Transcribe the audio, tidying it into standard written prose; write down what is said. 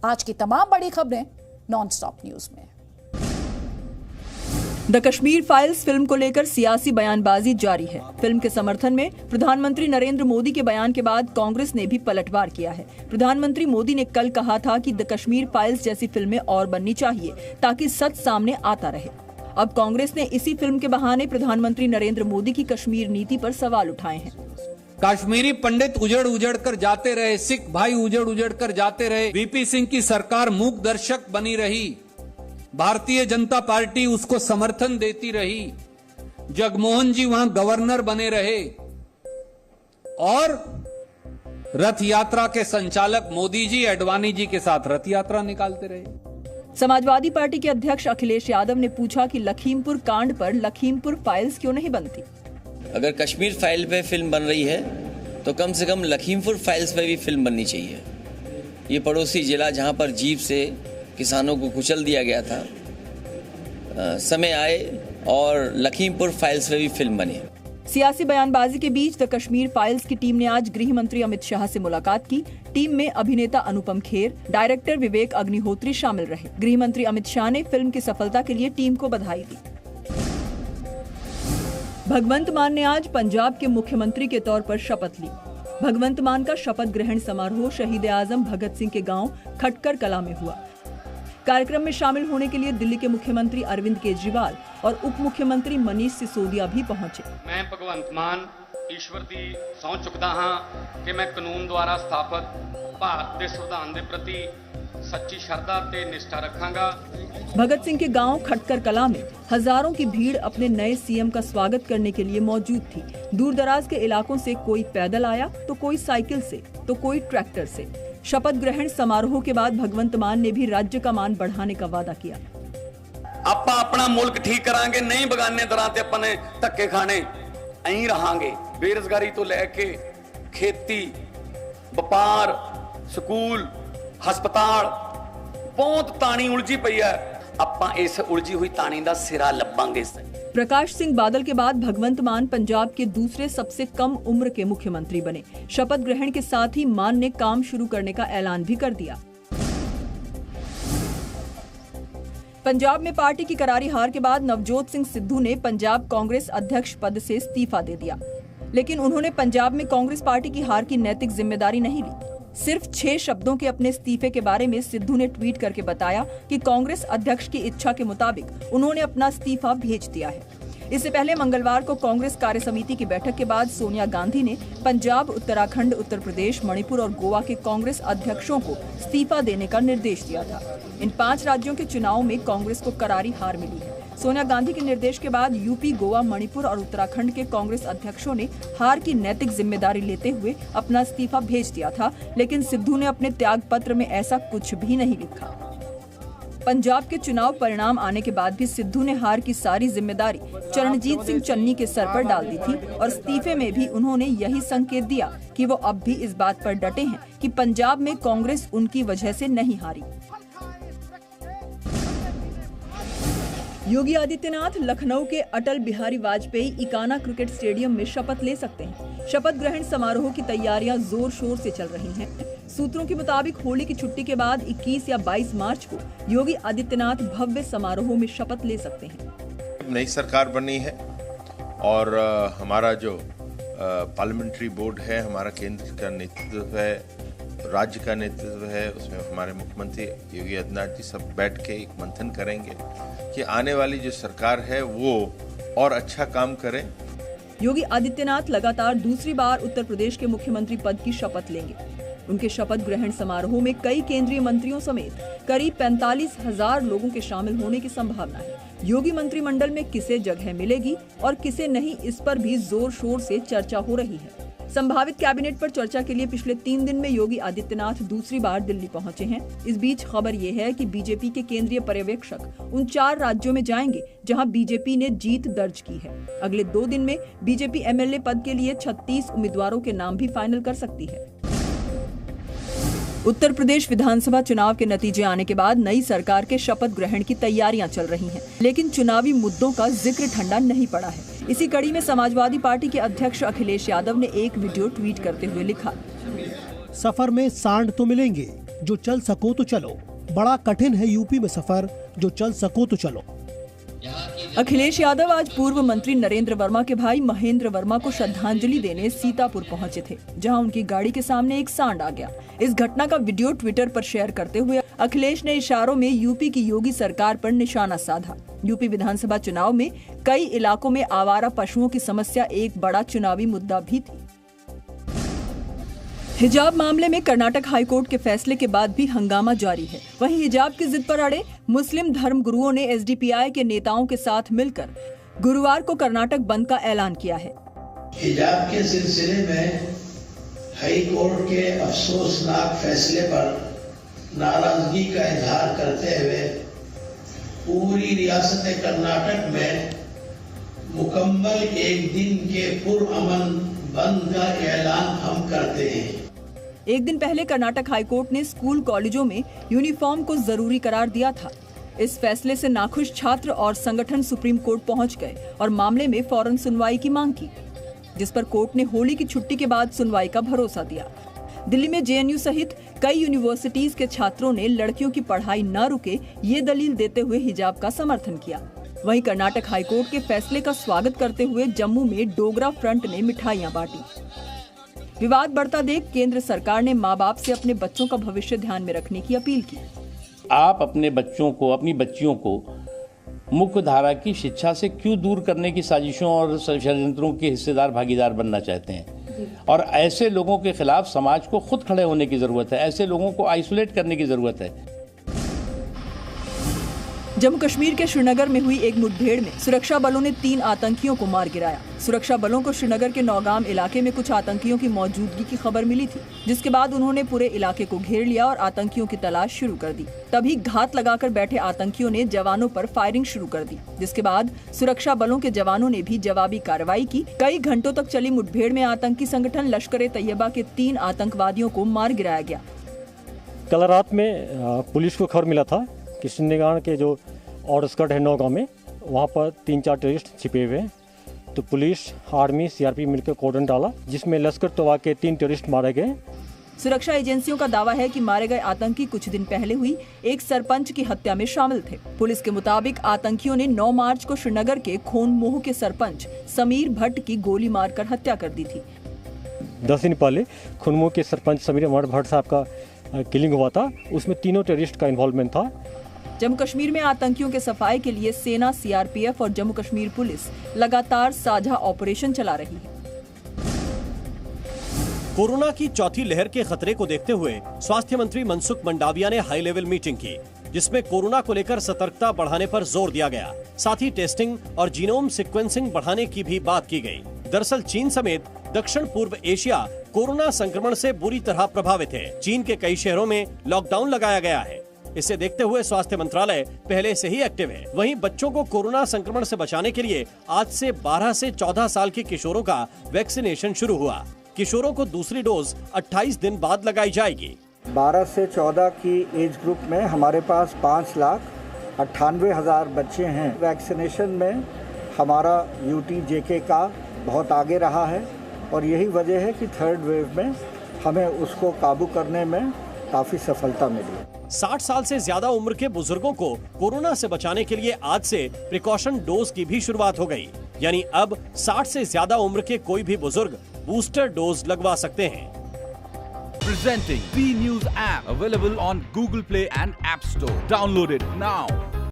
आज की तमाम बड़ी खबरें नॉनस्टॉप न्यूज में। द कश्मीर फाइल्स फिल्म को लेकर सियासी बयानबाजी जारी है। फिल्म के समर्थन में प्रधानमंत्री नरेंद्र मोदी के बयान के बाद कांग्रेस ने भी पलटवार किया है। प्रधानमंत्री मोदी ने कल कहा था कि द कश्मीर फाइल्स जैसी फिल्में और बननी चाहिए ताकि सच सामने आता रहे। अब कांग्रेस ने इसी फिल्म के बहाने प्रधानमंत्री नरेंद्र मोदी की कश्मीर नीति पर सवाल उठाए हैं। कश्मीरी पंडित उजड़ उजड़ कर जाते रहे, सिख भाई उजड़ उजड़ कर जाते रहे, वीपी सिंह की सरकार मूक दर्शक बनी रही, भारतीय जनता पार्टी उसको समर्थन देती रही, जगमोहन जी वहां गवर्नर बने रहे और रथ यात्रा के संचालक मोदी जी अडवाणी जी के साथ रथ यात्रा निकालते रहे। समाजवादी पार्टी के अध्यक्ष अखिलेश यादव ने पूछा कि लखीमपुर कांड पर लखीमपुर फाइल्स क्यों नहीं बनती। अगर कश्मीर फाइल पे फिल्म बन रही है तो कम से कम लखीमपुर फाइल्स पे भी फिल्म बननी चाहिए। ये पड़ोसी जिला जहां पर जीप से किसानों को कुचल दिया गया था, समय आए और लखीमपुर फाइल्स पे भी फिल्म बनी। सियासी बयानबाजी के बीच द कश्मीर फाइल्स की टीम ने आज गृह मंत्री अमित शाह से मुलाकात की। टीम में अभिनेता अनुपम खेर, डायरेक्टर विवेक अग्निहोत्री शामिल रहे। गृह मंत्री अमित शाह ने फिल्म की सफलता के लिए टीम को बधाई दी। भगवंत मान ने आज पंजाब के मुख्यमंत्री के तौर पर शपथ ली। भगवंत मान का शपथ ग्रहण समारोह शहीद आजम भगत सिंह के गांव खटकर कला में हुआ। कार्यक्रम में शामिल होने के लिए दिल्ली के मुख्यमंत्री अरविंद केजरीवाल और उप मुख्यमंत्री मनीष सिसोदिया भी पहुंचे। मैं भगवंत मान ईश्वर दी सौं चुकदा हां कि मैं कानून द्वारा स्थापित भारत के संविधान के प्रति सच्ची श्रद्धा ते निष्ठा रखांगा। भगत सिंह के गांव खटकर कला में हजारों की भीड़ अपने नए सीएम का स्वागत करने के लिए मौजूद थी। दूर दराज के इलाकों से कोई पैदल आया तो कोई साइकिल से तो कोई ट्रैक्टर से। शपथ ग्रहण समारोह के बाद भगवंत मान ने भी राज्य का मान बढ़ाने का वादा किया। ਆਪਾਂ अपना मुल्क ठीक करांगे, नहीं बगाने दरां ते अपने धक्के खाने अहीं रहांगे। बेरोजगारी तो लैके खेती, व्यापार, स्कूल, हस्पताल बहुत तानी उलझी पई है। ਆਪਾਂ इस उलझी हुई तानी दा सिरा लब्बांगे। प्रकाश सिंह बादल के बाद भगवंत मान पंजाब के दूसरे सबसे कम उम्र के मुख्यमंत्री बने। शपथ ग्रहण के साथ ही मान ने काम शुरू करने का ऐलान भी कर दिया। पंजाब में पार्टी की करारी हार के बाद नवजोत सिंह सिद्धू ने पंजाब कांग्रेस अध्यक्ष पद से इस्तीफा दे दिया, लेकिन उन्होंने पंजाब में कांग्रेस पार्टी की हार की नैतिक जिम्मेदारी नहीं ली। सिर्फ 6 शब्दों के अपने इस्तीफे के बारे में सिद्धू ने ट्वीट करके बताया कि कांग्रेस अध्यक्ष की इच्छा के मुताबिक उन्होंने अपना इस्तीफा भेज दिया है। इससे पहले मंगलवार को कांग्रेस कार्य समिति की बैठक के बाद सोनिया गांधी ने पंजाब, उत्तराखंड, उत्तर प्रदेश, मणिपुर और गोवा के कांग्रेस अध्यक्षों को इस्तीफा देने का निर्देश दिया था। इन 5 राज्यों के चुनाव में कांग्रेस को करारी हार मिली है। सोनिया गांधी के निर्देश के बाद यूपी, गोवा, मणिपुर और उत्तराखंड के कांग्रेस अध्यक्षों ने हार की नैतिक जिम्मेदारी लेते हुए अपना इस्तीफा भेज दिया था, लेकिन सिद्धू ने अपने त्याग पत्र में ऐसा कुछ भी नहीं लिखा। पंजाब के चुनाव परिणाम आने के बाद भी सिद्धू ने हार की सारी जिम्मेदारी चरणजीत सिंह चन्नी के सर पर डाल दी थी और इस्तीफे में भी उन्होंने यही संकेत दिया कि वो अब भी इस बात पर डटे हैं कि पंजाब में कांग्रेस उनकी वजह से नहीं हारी। योगी आदित्यनाथ लखनऊ के अटल बिहारी वाजपेयी इकाना क्रिकेट स्टेडियम में शपथ ले सकते हैं। शपथ ग्रहण समारोह की तैयारियां जोर शोर से चल रही हैं। सूत्रों के मुताबिक होली की छुट्टी के बाद 21 या 22 मार्च को योगी आदित्यनाथ भव्य समारोह में शपथ ले सकते हैं। नई सरकार बनी है और हमारा जो पार्लियामेंट्री बोर्ड है, हमारा केंद्र का नेतृत्व है, राज्य का नेतृत्व है, उसमें हमारे मुख्यमंत्री योगी आदित्यनाथ जी सब बैठ के एक मंथन करेंगे कि आने वाली जो सरकार है वो और अच्छा काम करे। योगी आदित्यनाथ लगातार दूसरी बार उत्तर प्रदेश के मुख्यमंत्री पद की शपथ लेंगे। उनके शपथ ग्रहण समारोह में कई केंद्रीय मंत्रियों समेत करीब 45,000 लोगों के शामिल होने की संभावना है। योगी मंत्रिमंडल में किसे जगह मिलेगी और किसे नहीं, इस पर भी जोर शोर से चर्चा हो रही है। संभावित कैबिनेट पर चर्चा के लिए पिछले 3 दिन में योगी आदित्यनाथ दूसरी बार दिल्ली पहुंचे हैं। इस बीच खबर ये है कि बीजेपी के केंद्रीय पर्यवेक्षक उन 4 राज्यों में जाएंगे जहां बीजेपी ने जीत दर्ज की है। अगले 2 दिन में बीजेपी एमएलए पद के लिए 36 उम्मीदवारों के नाम भी फाइनल कर सकती है। उत्तर प्रदेश विधानसभा चुनाव के नतीजे आने के बाद नई सरकार के शपथ ग्रहण की तैयारियां चल रही हैं, लेकिन चुनावी मुद्दों का जिक्र ठंडा नहीं पड़ा है। इसी कड़ी में समाजवादी पार्टी के अध्यक्ष अखिलेश यादव ने एक वीडियो ट्वीट करते हुए लिखा, सफर में सांड तो मिलेंगे, जो चल सको तो चलो। बड़ा कठिन है यूपी में सफर, जो चल सको तो चलो। अखिलेश यादव आज पूर्व मंत्री नरेंद्र वर्मा के भाई महेंद्र वर्मा को श्रद्धांजलि देने सीतापुर पहुंचे थे, जहां उनकी गाड़ी के सामने एक सांड आ गया। इस घटना का वीडियो ट्विटर पर शेयर करते हुए अखिलेश ने इशारों में यूपी की योगी सरकार पर निशाना साधा। यूपी विधानसभा चुनाव में कई इलाकों में आवारा पशुओं की समस्या एक बड़ा चुनावी मुद्दा भी थी। हिजाब मामले में कर्नाटक हाईकोर्ट के फैसले के बाद भी हंगामा जारी है। वहीं हिजाब की जिद पर अड़े मुस्लिम धर्म गुरुओं ने एसडीपीआई के नेताओं के साथ मिलकर गुरुवार को कर्नाटक बंद का ऐलान किया है। हिजाब के सिलसिले में हाईकोर्ट के अफसोसनाक फैसले पर नाराजगी का इजहार करते हुए पूरी रियासत कर्नाटक में मुकम्मल एक दिन के पुरअमन बंद का ऐलान हम करते हैं। एक दिन पहले कर्नाटक हाईकोर्ट ने स्कूल कॉलेजों में यूनिफॉर्म को जरूरी करार दिया था। इस फैसले से नाखुश छात्र और संगठन सुप्रीम कोर्ट पहुंच गए और मामले में फौरन सुनवाई की मांग की, जिस पर कोर्ट ने होली की छुट्टी के बाद सुनवाई का भरोसा दिया। दिल्ली में जेएनयू सहित कई यूनिवर्सिटीज के छात्रों ने लड़कियों की पढ़ाई न रुके ये दलील देते हुए हिजाब का समर्थन किया। वहीं कर्नाटक हाईकोर्ट के फैसले का स्वागत करते हुए जम्मू में डोगरा फ्रंट ने मिठाइयां बांटी। विवाद बढ़ता देख केंद्र सरकार ने मां बाप से अपने बच्चों का भविष्य ध्यान में रखने की अपील की। आप अपने बच्चों को, अपनी बच्चियों को मुख्य धारा की शिक्षा से क्यों दूर करने की साजिशों और षड्यंत्रों के हिस्सेदार भागीदार बनना चाहते हैं? और ऐसे लोगों के खिलाफ समाज को खुद खड़े होने की जरूरत है। ऐसे लोगों को आइसोलेट करने की जरूरत है। जम्मू कश्मीर के श्रीनगर में हुई एक मुठभेड़ में सुरक्षा बलों ने 3 आतंकियों को मार गिराया। सुरक्षा बलों को श्रीनगर के नौगाम इलाके में कुछ आतंकियों की मौजूदगी की खबर मिली थी, जिसके बाद उन्होंने पूरे इलाके को घेर लिया और आतंकियों की तलाश शुरू कर दी। तभी घात लगाकर बैठे आतंकियों ने जवानों पर फायरिंग शुरू कर दी, जिसके बाद सुरक्षा बलों के जवानों ने भी जवाबी कार्रवाई की। कई घंटों तक चली मुठभेड़ में आतंकी संगठन लश्कर-ए-तैयबा के 3 आतंकवादियों को मार गिराया गया। कल रात में पुलिस को खबर मिला था कि सिंधगान के जो आउटस्कर्ट है नौगांव में, वहाँ पर 3-4 टेररिस्ट छिपे हुए हैं। तो पुलिस, आर्मी, सीआरपी मिलकर कॉर्डन डाला, जिसमें लश्कर तोयबा के 3 टेररिस्ट मारे गए। सुरक्षा एजेंसियों का दावा है कि मारे गए आतंकी कुछ दिन पहले हुई एक सरपंच की हत्या में शामिल थे। पुलिस के मुताबिक आतंकियों ने 9 मार्च को श्रीनगर के खोनमोह के सरपंच समीर भट्ट की गोली मारकर हत्या कर दी थी। 10 दिन पहले खोनमोह के सरपंच समीर भट्ट साहब का किलिंग हुआ था, उसमें तीनों टेररिस्ट का इन्वॉल्वमेंट था। जम्मू कश्मीर में आतंकियों के सफाई के लिए सेना, सीआरपीएफ और जम्मू कश्मीर पुलिस लगातार साझा ऑपरेशन चला रही है। कोरोना की चौथी लहर के खतरे को देखते हुए स्वास्थ्य मंत्री मनसुख मंडाविया ने हाई लेवल मीटिंग की, जिसमें कोरोना को लेकर सतर्कता बढ़ाने पर जोर दिया गया। साथ ही टेस्टिंग और जीनोम सीक्वेंसिंग बढ़ाने की भी बात की गई। दरअसल चीन समेत दक्षिण पूर्व एशिया कोरोना संक्रमण से बुरी तरह प्रभावित है। चीन के कई शहरों में लॉकडाउन लगाया गया है। इसे देखते हुए स्वास्थ्य मंत्रालय पहले से ही एक्टिव है। वहीं बच्चों को कोरोना संक्रमण से बचाने के लिए आज से 12 से 14 साल के किशोरों का वैक्सीनेशन शुरू हुआ। किशोरों को दूसरी डोज 28 दिन बाद लगाई जाएगी। 12 से 14 की एज ग्रुप में हमारे पास 5,98,000 बच्चे हैं। वैक्सीनेशन में हमारा यूटी जेके का बहुत आगे रहा है और यही वजह है कि थर्ड वेव में हमें उसको काबू करने में काफी सफलता मिली। 60 साल से ज्यादा उम्र के बुजुर्गों को कोरोना से बचाने के लिए आज से प्रिकॉशन डोज की भी शुरुआत हो गई। यानी अब 60 से ज्यादा उम्र के कोई भी बुजुर्ग बूस्टर डोज लगवा सकते हैं। Presenting B News app available on Google Play and App Store. Download it now.